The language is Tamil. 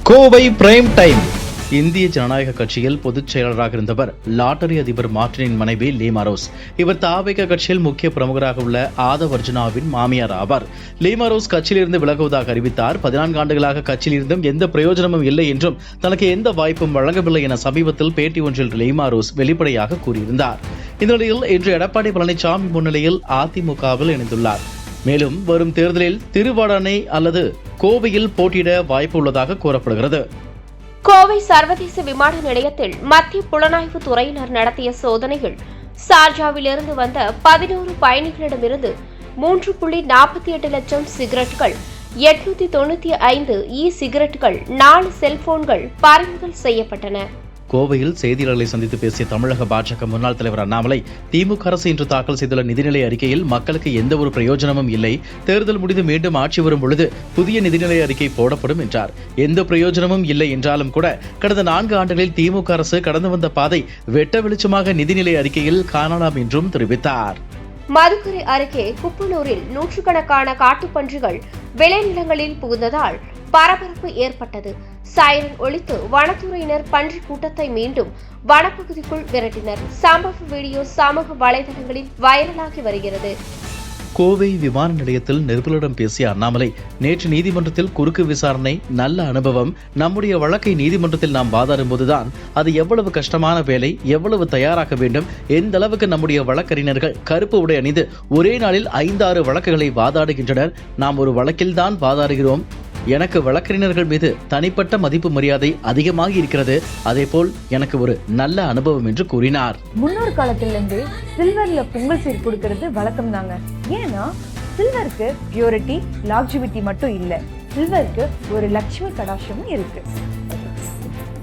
Kovai prime time. இந்திய ஜனநாயக கட்சியில் பொதுச் செயலராக இருந்தவர் லாட்டரி அதிபர் மார்டினின் மனைவி லீமா ரோஸ். இவர் தாவேகா கட்சியில் முக்கிய பிரமுகராக உள்ள ஆதவ் அர்ஜுனாவின் மாமியார் ஆவார். லீமா ரோஸ் கட்சியிலிருந்து விலகுவதாக அறிவித்தார். 14 ஆண்டுகளாக கட்சியில் இருந்தும் எந்த பிரயோஜனமும் இல்லை என்றும் தனக்கு எந்த வாய்ப்பும் வழங்கவில்லை என சமீபத்தில் பேட்டி ஒன்றில் லீமா ரோஸ் வெளிப்படையாக கூறியிருந்தார். இந்த நிலையில் இன்று எடப்பாடி பழனிசாமி முன்னிலையில் அதிமுகவில் இணைந்துள்ளார். மேலும் வரும் தேர்தலில் திருவாடானை அல்லது கோவையில் போட்டியிட வாய்ப்பு உள்ளதாக கூறப்படுகிறது. கோவை சர்வதேச விமான நிலையத்தில் மத்திய புலனாய்வு துறையினர் நடத்திய சோதனைகள் சார்ஜாவிலிருந்து வந்த 11 பயணிகளிடமிருந்து 3.48 லட்சம் சிகரெட்டுகள், 895 சிகரெட்டுகள், 4 செல்போன்கள் பறிமுதல் செய்யப்பட்டன. கோவையில் செய்தியாளர்களை சந்தித்து பேசிய தமிழக பாஜக முன்னாள் தலைவர் அண்ணாமலை, திமுக அரசு இன்று தாக்கல் செய்துள்ள நிதிநிலை அறிக்கையில் மக்களுக்கு எந்த ஒரு பிரயோஜனமும் இல்லை. தேர்தல் முடிந்து மீண்டும் ஆட்சி வரும் பொழுது புதிய நிதிநிலை அறிக்கை போடப்படும் என்றார். எந்த பிரயோஜனமும் இல்லை என்றாலும் கூட கடந்த 4 ஆண்டுகளில் திமுக அரசு கடந்து வந்த பாதை வெட்ட வெளிச்சமாக நிதிநிலை அறிக்கையில் காணலாம் என்றும் தெரிவித்தார். மதுக்கரை அருகே குப்பனூரில் நூற்றுக்கணக்கான காட்டுப்பன்றிகள் விளைநிலங்களில் புகுந்ததால் பரபரப்பு ஏற்பட்டது. சைரன் ஒலித்து வனத்துறையினர் பன்றி கூட்டத்தை மீண்டும் வனப்பகுதிக்குள் விரட்டினர். சம்பவ வீடியோ சமூக வலைதளங்களில் வைரலாகி வருகிறது. கோவை விமான நிலையத்தில் நிருபர்களிடம் பேசிய அண்ணாமலை, நேற்று நீதிமன்றத்தில் குறுக்கு விசாரணை நல்ல அனுபவம். நம்முடைய வழக்கை நீதிமன்றத்தில் நாம் வாதாடும் போதுதான் அது எவ்வளவு கஷ்டமான வேலை, எவ்வளவு தயாராக வேண்டும், எந்த அளவுக்கு நம்முடைய வழக்கறிஞர்கள் கருப்பு உடை அணிந்து ஒரே நாளில் 5-6 வழக்குகளை வாதாடுகின்றனர். நாம் ஒரு வழக்கில்தான் வாதாடுகிறோம். எனக்கு வழக்கறிஞர்கள் மீது தனிப்பட்ட மதிப்பு மரியாதை அதிகமாக இருக்கிறது. அதேபோல் எனக்கு ஒரு நல்ல அனுபவம் என்று கூறினார். முன்னொரு காலத்துல இருந்து சில்வர்ல பொங்கல் சீர் கொடுக்கறது வழக்கம் தாங்க. ஏன்னா சில்வருக்கு பியூரிட்டி, லாக்ஜிவிட்டி மட்டும் இல்ல, சில்வருக்கு ஒரு லட்சுமி கடாட்சமும் இருக்கு.